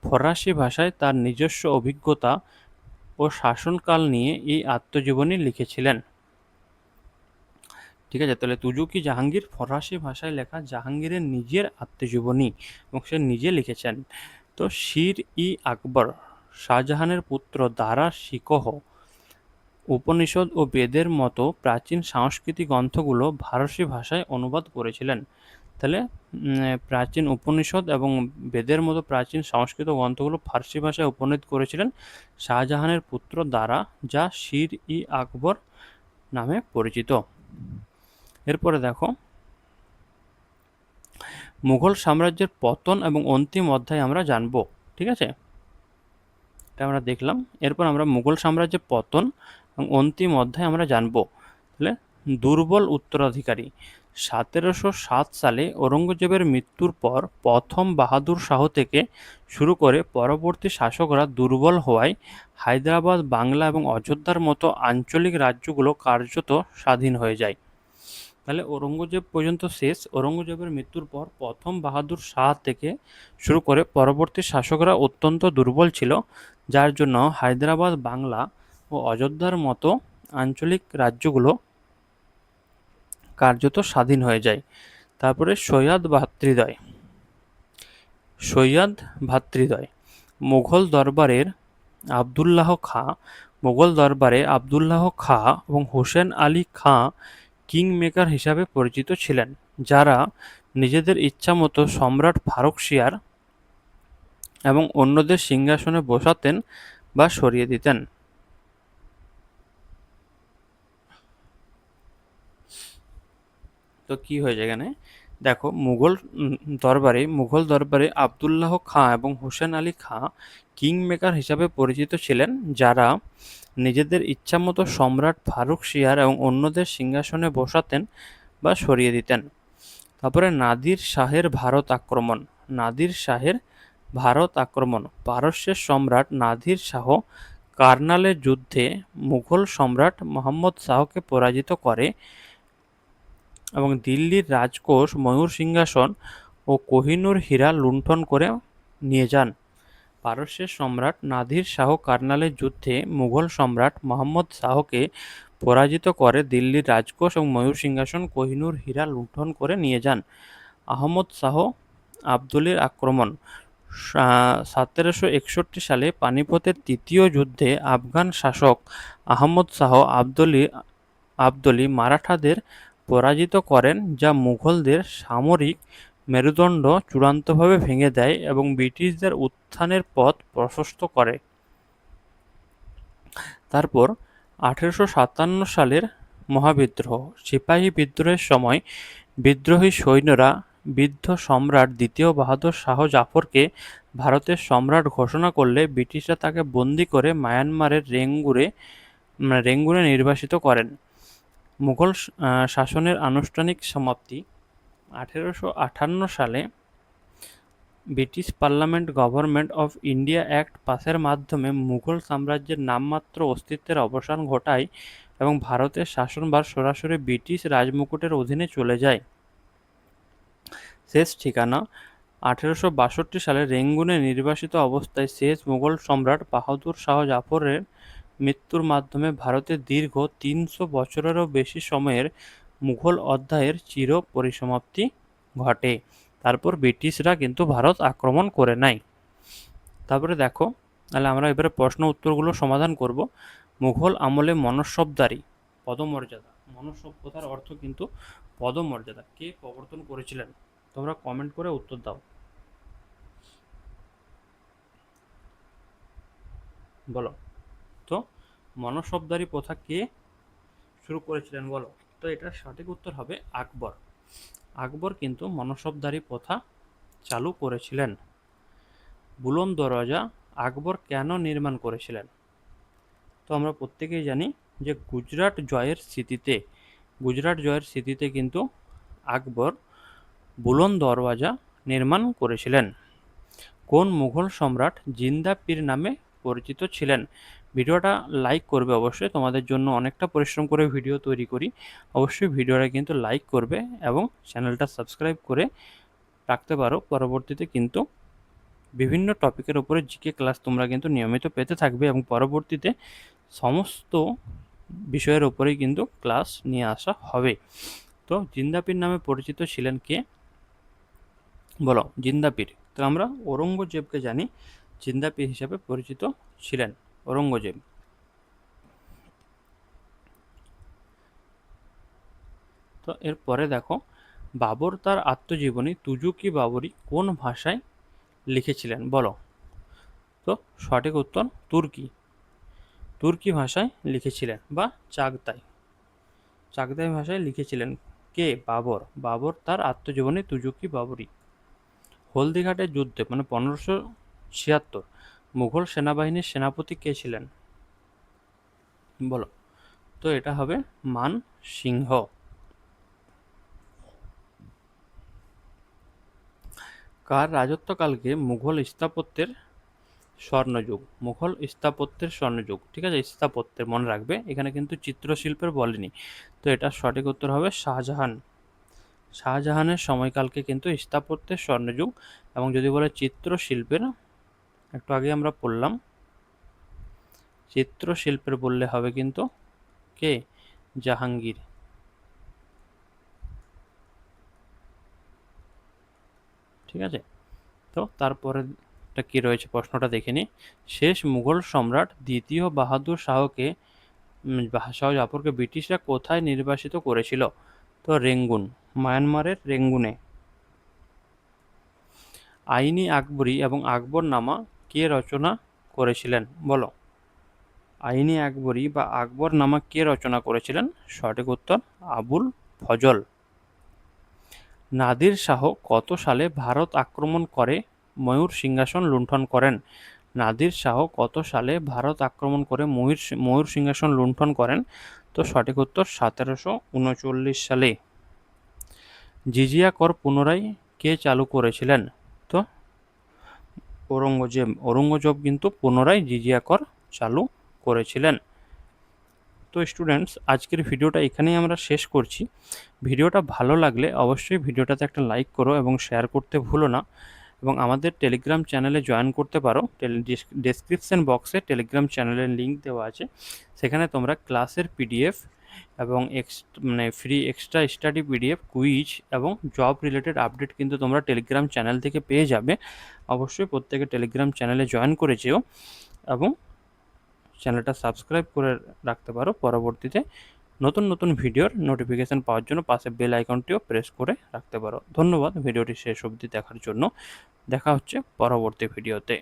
ফরাসি ভাষায় তার নিজস্ব অভিজ্ঞতা ও শাসনকাল নিয়ে এই আত্মজীবনী লিখেছিলেন। ঠিক আছে, তাহলে তুজুক-ই-জাহাঙ্গীর ফরাসি ভাষায় লেখা জাহাঙ্গীরের নিজের আত্মজীবনী এবং সে নিজে লিখেছেন। তো শির-ই-আকবর শাহজাহানের পুত্র দারা শিকোহ উপনিষদ ও বেদের মতো প্রাচীন সাংস্কৃতিক গ্রন্থগুলো ফারসি ভাষায় অনুবাদ করেছিলেন। তাহলে প্রাচীন উপনিষদ এবং বেদের মতো প্রাচীন সংস্কৃত গ্রন্থগুলো ফারসি ভাষায় উপনীত করেছিলেন শাহজাহানের পুত্র দারা, যা শির-ই-আকবর নামে পরিচিত। এরপরে দেখো, মুঘল সাম্রাজ্যের পতন এবং অন্তিম অধ্যায় আমরা জানব। ঠিক আছে, এটা আমরা দেখলাম। এরপর আমরা মুঘল সাম্রাজ্যের পতন এবং অন্তিম অধ্যায় আমরা জানব। তাহলে দুর্বল উত্তরাধিকারী। 1707 সালে ঔরঙ্গজেবের মৃত্যুর পর প্রথম বাহাদুর শাহ থেকে শুরু করে পরবর্তী শাসকরা দুর্বল হওয়ায় হায়দ্রাবাদ, বাংলা এবং অযোধ্যার মতো আঞ্চলিক রাজ্যগুলো কার্যত স্বাধীন হয়ে যায়। তাহলে ঔরঙ্গজেব পর্যন্ত শেষ। ঔরঙ্গজেবের মৃত্যুর পর প্রথম বাহাদুর শাহ থেকে শুরু করে পরবর্তী শাসকরা অত্যন্ত দুর্বল ছিল, যার জন্য হায়দ্রাবাদ, বাংলা ও অযোধ্যার মতো আঞ্চলিক রাজ্যগুলো কার্যত স্বাধীন হয়ে যায়। তারপরে সৈয়দ ভ্রাতৃদ্বয়। মুঘল দরবারে আবদুল্লাহ খাঁ এবং হোসেন আলী খাঁ কিং মেকার হিসাবে পরিচিত ছিলেন, যারা নিজেদের ইচ্ছামতো সম্রাট ফারুকশিয়ার এবং অন্যদের সিংহাসনে বসাতেন বা সরিয়ে দিতেন। তো কি হয়েছে এখানে দেখো, মুঘল দরবারে আবদুল্লাহ খাঁ এবং হোসেন আলী খাঁ কিং মেকার হিসাবে পরিচিত ছিলেন, যারা নিজেদের ইচ্ছামতো সম্রাট ফারুকশিয়ার এবং অন্যদের সিংহাসনে বসাতেন বা সরিয়ে দিতেন। তারপরে নাদির শাহের ভারত আক্রমণ। পারস্যের সম্রাট নাদির শাহ কার্নালের যুদ্ধে মুঘল সম্রাট মোহাম্মদ শাহকে পরাজিত করে এবং দিল্লির রাজকোষ, ময়ূর সিংহাসন ও কোহিনূর হীরা লুণ্ঠন করে নিয়ে যান। পারস্যের সম্রাট নাদির শাহ কার্নালের যুদ্ধে মুঘল সম্রাট মুহাম্মদ শাহকে পরাজিত করে দিল্লির রাজকোষ এবং ময়ূর সিংহাসন কোহিনূর হীরা লুণ্ঠন করে নিয়ে যান। আহমদ শাহ আবদুলির আক্রমণ 1761 সালে পানিপথের তৃতীয় যুদ্ধে আফগান শাসক আহমদ শাহ আবদলি মারাঠাদের পরাজিত করেন, যা মুঘলদের সামরিক মেরুদণ্ড চূড়ান্তভাবে ভেঙে দেয় এবং ব্রিটিশদের উত্থানের পথ প্রশস্ত করে। তারপর 1857 সালের মহাবিদ্রোহ। সিপাহী বিদ্রোহের সময় বিদ্রোহী সৈন্যরা বৃদ্ধ সম্রাট দ্বিতীয় বাহাদুর শাহ জাফরকে ভারতের সম্রাট ঘোষণা করলে ব্রিটিশরা তাকে বন্দী করে মায়ানমারের রেঙ্গুনে নির্বাসিত করেন। মুঘল শাসনের আনুষ্ঠানিক সমাপ্তি 1858 সালে British parliament government of India act পাসের মাধ্যমে মুঘল সাম্রাজ্যের নামমাত্র অস্তিত্বের অবসান ঘটায় এবং ভারতের শাসনভার সরাসরি ব্রিটিশ রাজমুকুটের অধীনে চলে যায়। শেষ ঠিকানা 1862 সালে রেঙ্গুনে নির্বাসিত অবস্থায় শেষ মুঘল সম্রাট বাহাদুর শাহ জাফরের মৃত্যুর মাধ্যমে ভারতের দীর্ঘ 300 বছরেরও বেশি সময়ের মুঘল অধ্যায়ের চির পরিসমাপ্তি ঘটে। তারপর ব্রিটিশরা কিন্তু ভারত আক্রমণ করে নেয়। তারপরে দেখো, তাহলে আমরা এবারে প্রশ্ন উত্তরগুলো সমাধান করব। মুঘল আমলে মনসবদারি পদমর্যাদা, মনসভ্যতার অর্থ কিন্তু পদমর্যাদা, কে প্রবর্তন করেছিলেন? তোমরা কমেন্ট করে উত্তর দাও, বলো তো। মনসবদারি প্রথা কে শুরু করেছিলেন বলো? তো এটার সঠিক উত্তর হবে আকবর। আকবর কিন্তু মনসবদারি প্রথা চালু করেছিলেন। বুলন্দ দরওয়াজা আকবর কেন নির্মাণ করেছিলেন? তো আমরা প্রত্যেকেই জানি যে গুজরাট জয়ের স্মৃতিতে কিন্তু আকবর বুলন্দ দরওয়াজা নির্মাণ করেছিলেন। কোন মুঘল সম্রাট জিন্দা পীর নামে পরিচিত ছিলেন? ভিডিওটা লাইক করবে অবশ্যই, তোমাদের জন্য অনেকটা পরিশ্রম করে ভিডিও তৈরি করি। অবশ্যই ভিডিওটা কিন্তু লাইক করবে এবং চ্যানেলটা সাবস্ক্রাইব করে রাখতে পারো। পরবর্তীতে কিন্তু বিভিন্ন টপিকের উপরে জিকে ক্লাস তোমরা কিন্তু নিয়মিত পেতে থাকবে এবং পরবর্তীতে সমস্ত বিষয়ের উপরেই কিন্তু ক্লাস নিয়ে আসা হবে। তো জিন্দা পীর নামে পরিচিত ছিলেন কে বলো? জিন্দা পীর, তো আমরা ঔরঙ্গজেবকে জানি জিন্দা পীর হিসাবে পরিচিত ছিলেন, ঔরঙ্গজেব। তো এরপরে দেখো, বাবর তার আত্মজীবনী তুজু কি বাবরি কোন ভাষায় লিখেছিলেন বলো? তো সঠিক উত্তর তুর্কি ভাষায় লিখেছিলেন, বা চাগতাই ভাষায় লিখেছিলেন। কে? বাবর তার আত্মজীবনী তুজু কি বাবরি। হলদিঘাটের যুদ্ধে মানে 1576 মুঘল সেনাবাহিনীর সেনাপতি কে ছিলেন বলো? তো এটা হবে মান সিংহ। কার রাজত্বকালকে মুঘল স্থাপত্যের স্বর্ণযুগ, ঠিক আছে? স্থাপত্যের মনে রাখবে, এখানে কিন্তু চিত্রশিল্পের বলেনি। তো এটা সঠিক উত্তর হবে শাহজাহানের সময়কালকে কিন্তু স্থাপত্যের স্বর্ণযুগ। এবং যদি বলে চিত্রশিল্পের, একটু আগে আমরা পড়লাম, চিত্রশিল্পের বললে হবে কিন্তু কে? জাহাঙ্গীর। ঠিক আছে, তো তারপরে কি রয়েছে প্রশ্নটা দেখে নিই। শেষ মুঘল সম্রাট দ্বিতীয় বাহাদুর শাহ জাফরকে ব্রিটিশরা কোথায় নির্বাসিত করেছিল? তো রেঙ্গুন, মায়ানমারের রেঙ্গুনে। আইনি আকবরী এবং আকবরনামা কে রচনা করেছিলেন বলো? আইনি আকবরী বা আকবরনামা কে রচনা করেছিলেন? সঠিক উত্তর আবুল ফজল। নাদির শাহ কত সালে ভারত আক্রমণ করে ময়ূর সিংহাসন লুণ্ঠন করেন? নাদির শাহ কত সালে ভারত আক্রমণ করে ময়ূর সিংহাসন লুণ্ঠন করেন? তো সঠিক উত্তর 1739 সালে। জিজিয়া কর পুনরায় কে চালু করেছিলেন? তো ঔরঙ্গজেব কিন্তু পুনরায় জিজিয়া কর চালু করেছিলেন। তো স্টুডেন্টস, আজকের ভিডিওটা এখানেই আমরা শেষ করছি। ভিডিওটা ভালো লাগলে অবশ্যই ভিডিওটাতে একটা লাইক করো এবং শেয়ার করতে ভুলো না। এবং আমাদের টেলিগ্রাম চ্যানেলে জয়েন করতে পারো। ডেসক্রিপশন বক্সে টেলিগ্রাম চ্যানেলের লিঙ্ক দেওয়া আছে, সেখানে তোমরা ক্লাসের পিডিএফ এবং free extra study PDF, quiz এবং জব রিলেটেড আপডেট কিন্তু তোমরা টেলিগ্রাম চ্যানেল থেকে পেয়ে যাবে। অবশ্যই প্রত্যেকে টেলিগ্রাম চ্যানেলে জয়েন করে যেও এবং চ্যানেলটা সাবস্ক্রাইব করে রাখতে পারো। পরবর্তীতে নতুন নতুন ভিডিওর নোটিফিকেশান পাওয়ার জন্য পাশে বেল আইকনটিও প্রেস করে রাখতে পারো। ধন্যবাদ ভিডিওটি শেষ অবধি দেখার জন্য। দেখা হচ্ছে পরবর্তী ভিডিওতে।